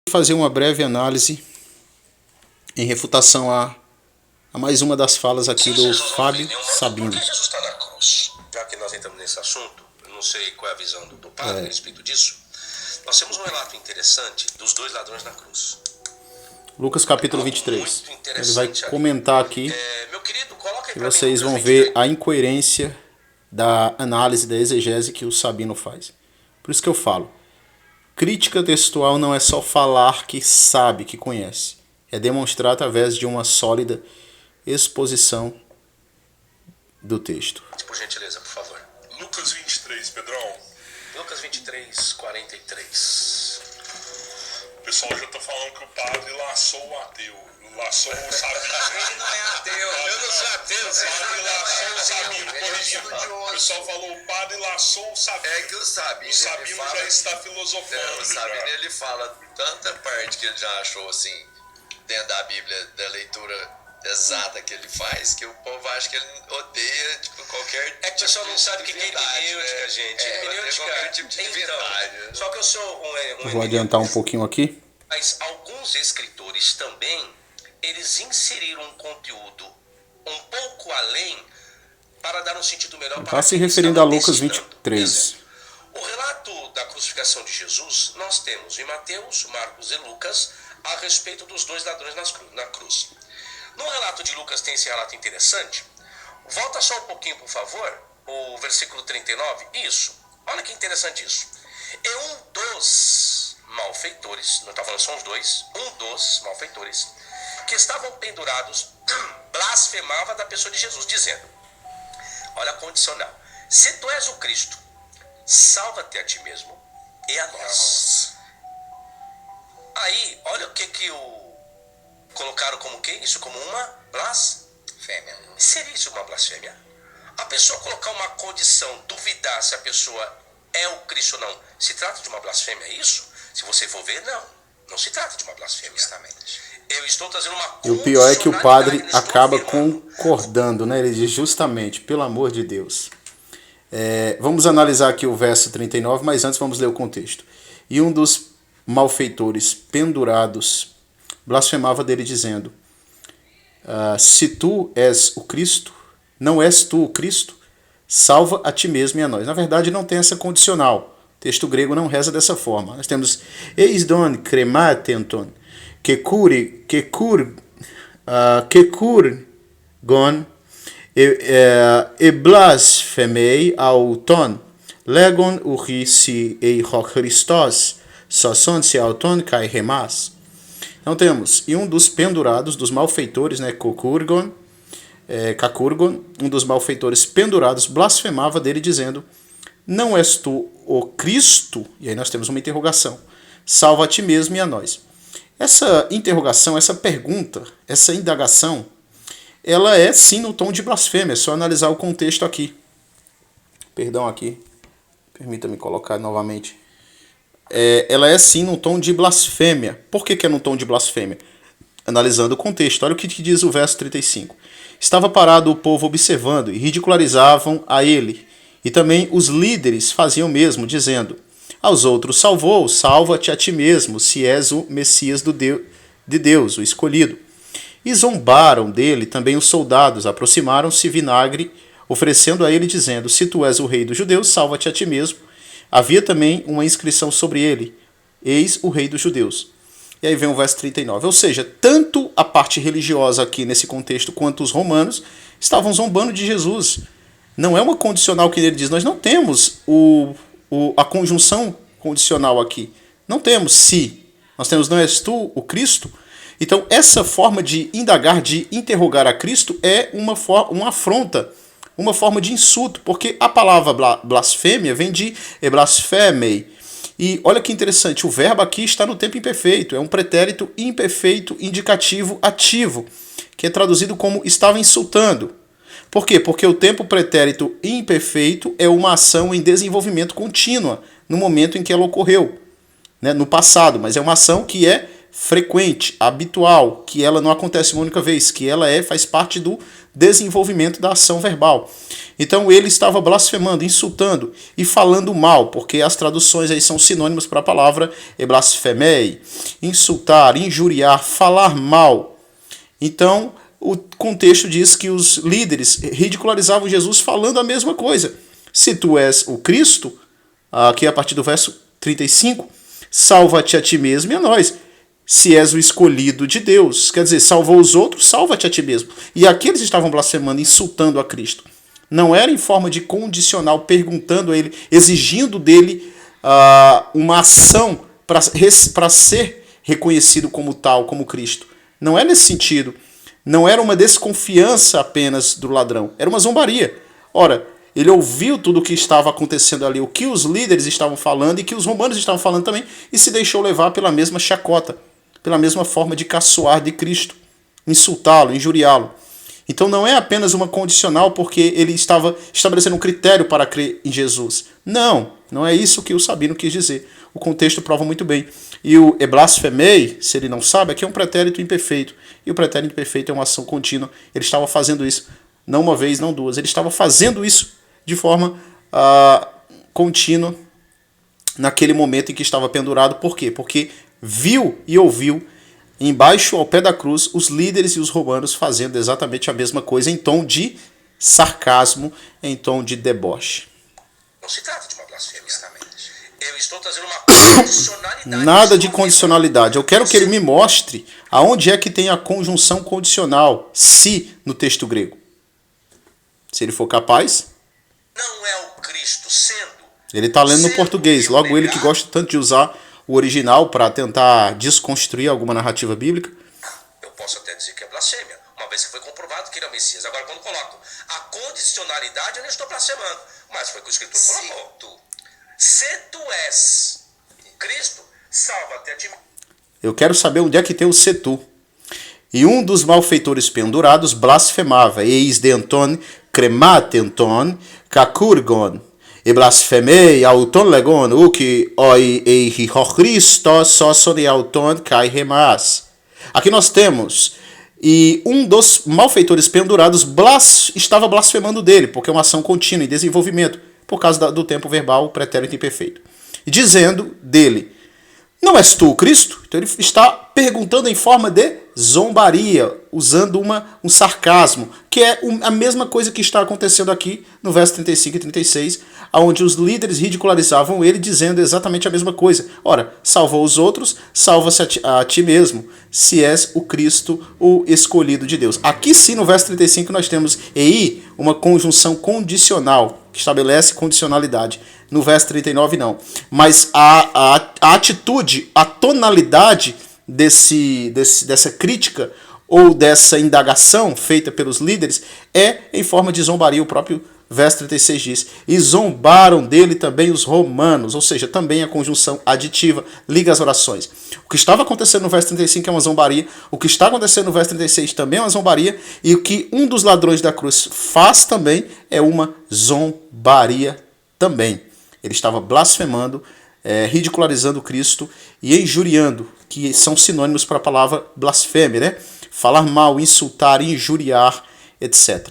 Fazer uma breve análise em refutação a mais uma das falas aqui do Fábio Sabino. Por que Jesus está na cruz? Já que nós entramos nesse assunto, eu não sei qual é a visão do padre a respeito disso. Nós temos um relato interessante dos dois ladrões na cruz. Lucas capítulo 23. Ele vai comentar aqui meu querido, coloca aí que pra mim, vocês Lucas vão ver 23. a incoerência da análise, da exegese que o Sabino faz. Por isso que eu falo, crítica textual não é só falar que sabe, que conhece. É demonstrar através de uma sólida exposição do texto. Por gentileza, por favor. Lucas 23, Pedrão. Lucas 23, 43. O pessoal já tá falando que o padre laçou o ateu. Laçou o Sabino. Ele não é ateu. Eu não sou ateu, O padre laçou o Sabino, corrigindo. O pessoal falou, o padre laçou o Sabino. É que o Sabino, O Sabino já está filosofando. o Sabino, ele fala tanta parte que ele já achou assim, dentro da Bíblia, da leitura exata que ele faz, que o povo acha que ele odeia tipo, qualquer É que o pessoal não sabe o que é hermenêutica, gente. Hermenêutica, qualquer tipo de divindade. então, só que eu sou Eu vou adiantar um pouquinho aqui. Mas alguns escritores também, eles inseriram um conteúdo um pouco além para dar um sentido melhor para Está se quem referindo a estava Lucas descifrando. 23. Exemplo, o relato da crucificação de Jesus, nós temos em Mateus, Marcos e Lucas, a respeito dos dois ladrões na cruz. No relato de Lucas tem esse relato interessante. Volta só um pouquinho, por favor, o versículo 39. Isso, olha que interessante isso. E um dos malfeitores, não está falando só os dois, um dos malfeitores, que estavam pendurados, blasfemava da pessoa de Jesus, dizendo, olha a condicional, se tu és o Cristo, salva-te a ti mesmo e a nós. Aí, olha o que colocaram como que? Isso como uma blasfêmia. Seria isso uma blasfêmia? A pessoa colocar uma condição, duvidar se a pessoa é o Cristo ou não, se trata de uma blasfêmia, é isso? Se você for ver, não se trata de uma blasfêmia. Justamente. Eu estou trazendo uma E o pior é que o padre condicionalidade, acaba estou afirmando. concordando, né? Ele diz justamente, pelo amor de Deus. Vamos analisar aqui o verso 39, mas antes vamos ler o contexto. E um dos malfeitores pendurados blasfemava dele, dizendo, se tu és o Cristo, não és tu o Cristo, salva a ti mesmo e a nós. Na verdade, não tem essa condicional. O texto grego não reza dessa forma. Nós temos eis don crematenton, que gon e blasfemei auton, legon urisi e Christos, sosson se auton kai remas. Então temos, e um dos pendurados, dos malfeitores, né, Cacurgon, um dos malfeitores pendurados, blasfemava dele, dizendo, não és tu o Cristo? E aí nós temos uma interrogação. Salva a ti mesmo e a nós. Essa interrogação, essa pergunta, essa indagação, ela é sim no tom de blasfêmia. É só analisar o contexto aqui. Perdão aqui. Permita-me colocar novamente. Ela é sim no tom de blasfêmia. Por que é no tom de blasfêmia? Analisando o contexto. Olha o que diz o verso 35. Estava parado o povo observando e ridicularizavam a ele. E também os líderes faziam o mesmo, dizendo aos outros, salva-te a ti mesmo, se és o Messias de Deus, o escolhido. E zombaram dele também os soldados, aproximaram-se vinagre, oferecendo a ele, dizendo, se tu és o rei dos judeus, salva-te a ti mesmo. Havia também uma inscrição sobre ele, eis o rei dos judeus. E aí vem o verso 39. Ou seja, tanto a parte religiosa aqui nesse contexto, quanto os romanos, estavam zombando de Jesus. Não é uma condicional que ele diz. Nós não temos a conjunção condicional aqui. Não temos se. Nós temos não és tu o Cristo. Então, essa forma de indagar, de interrogar a Cristo é uma afronta, uma forma de insulto, porque a palavra blasfêmia vem de blasfemei. E olha que interessante, o verbo aqui está no tempo imperfeito. É um pretérito imperfeito indicativo ativo, que é traduzido como estava insultando. Por quê? Porque o tempo pretérito imperfeito é uma ação em desenvolvimento contínua no momento em que ela ocorreu, né, no passado, mas é uma ação que é frequente, habitual, que ela não acontece uma única vez, que ela faz parte do desenvolvimento da ação verbal. Então ele estava blasfemando, insultando e falando mal, porque as traduções aí são sinônimos para a palavra blasfemei, insultar, injuriar, falar mal. Então o contexto diz que os líderes ridicularizavam Jesus falando a mesma coisa. Se tu és o Cristo, aqui a partir do verso 35, salva-te a ti mesmo e a nós. Se és o escolhido de Deus, quer dizer, salvou os outros, salva-te a ti mesmo. E aqui eles estavam blasfemando, insultando a Cristo. Não era em forma de condicional, perguntando a ele, exigindo dele uma ação para ser reconhecido como tal, como Cristo. Não é nesse sentido. Não era uma desconfiança apenas do ladrão, era uma zombaria. Ora, ele ouviu tudo o que estava acontecendo ali, o que os líderes estavam falando e que os romanos estavam falando também, e se deixou levar pela mesma chacota, pela mesma forma de caçoar de Cristo, insultá-lo, injuriá-lo. Então não é apenas uma condicional porque ele estava estabelecendo um critério para crer em Jesus. Não, não é isso que o Sabino quis dizer. O contexto prova muito bem. E o blasfemei, se ele não sabe, aqui é um pretérito imperfeito. E o pretérito imperfeito é uma ação contínua. Ele estava fazendo isso, não uma vez, não duas. Ele estava fazendo isso de forma contínua naquele momento em que estava pendurado. Por quê? Porque viu e ouviu embaixo ao pé da cruz os líderes e os romanos fazendo exatamente a mesma coisa em tom de sarcasmo, em tom de deboche. Não se trata de uma blasfêmia. Eu estou trazendo uma condicionalidade. Nada de condicionalidade. Eu quero que ele me mostre aonde é que tem a conjunção condicional, se, no texto grego. Se ele for capaz. Não é o Cristo sendo. Ele está lendo no português. Logo ele que gosta tanto de usar o original para tentar desconstruir alguma narrativa bíblica. Eu posso até dizer que é blasfêmia, uma vez que foi comprovado que ele é o Messias. Agora, quando coloco a condicionalidade, eu não estou blasfemando. Mas foi o que o escritor colocou. Se tu és Cristo, salva-te a ti. Eu quero saber onde é que tem o setu. E um dos malfeitores pendurados blasfemava. Eis denton crematenton kakurgon. E blasfemei auton legon uki oi ei Christos soson e auton kai remas. Aqui nós temos, e um dos malfeitores pendurados estava blasfemando dele, porque é uma ação contínua em desenvolvimento, por causa do tempo verbal pretérito imperfeito. E dizendo dele, não és tu o Cristo? Então ele está perguntando em forma de zombaria, usando um sarcasmo, que é a mesma coisa que está acontecendo aqui no verso 35 e 36, onde os líderes ridicularizavam ele, dizendo exatamente a mesma coisa. Ora, salvou os outros, salva-se a ti mesmo, se és o Cristo, o escolhido de Deus. Aqui sim, no verso 35, nós temos ei, uma conjunção condicional, que estabelece condicionalidade. No verso 39, não. Mas a atitude, a tonalidade dessa crítica ou dessa indagação feita pelos líderes é em forma de zombaria. O próprio verso 36 diz, e zombaram dele também os romanos, ou seja, também a conjunção aditiva liga as orações. O que estava acontecendo no verso 35 é uma zombaria, o que está acontecendo no verso 36 também é uma zombaria, e o que um dos ladrões da cruz faz também é uma zombaria também. Ele estava blasfemando, ridicularizando Cristo e injuriando, que são sinônimos para a palavra blasfêmia, né? Falar mal, insultar, injuriar, etc.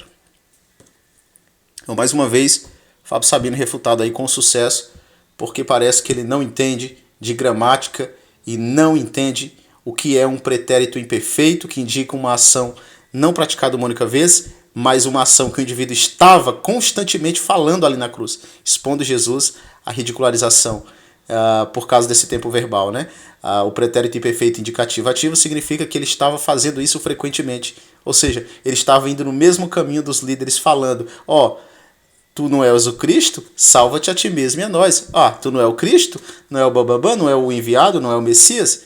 Então, mais uma vez, Fábio Sabino refutado aí com sucesso, porque parece que ele não entende de gramática e não entende o que é um pretérito imperfeito, que indica uma ação não praticada uma única vez, mas uma ação que o indivíduo estava constantemente falando ali na cruz, expondo Jesus à ridicularização por causa desse tempo verbal, né? O pretérito imperfeito indicativo ativo significa que ele estava fazendo isso frequentemente, ou seja, ele estava indo no mesmo caminho dos líderes falando, tu não és o Cristo, salva-te a ti mesmo e a nós. Tu não é o Cristo, não é o bababã, não é o enviado, não é o Messias.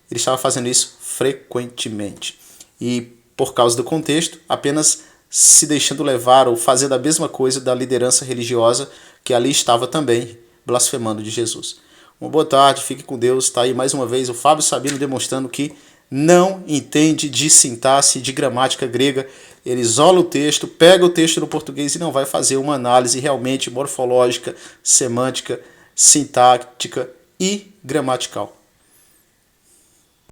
Ele estava fazendo isso frequentemente. E por causa do contexto, apenas se deixando levar ou fazendo a mesma coisa da liderança religiosa que ali estava também blasfemando de Jesus. Uma boa tarde, fique com Deus. Está aí mais uma vez o Fábio Sabino demonstrando que não entende de sintaxe, de gramática grega. Ele isola o texto, pega o texto no português e não vai fazer uma análise realmente morfológica, semântica, sintática e gramatical.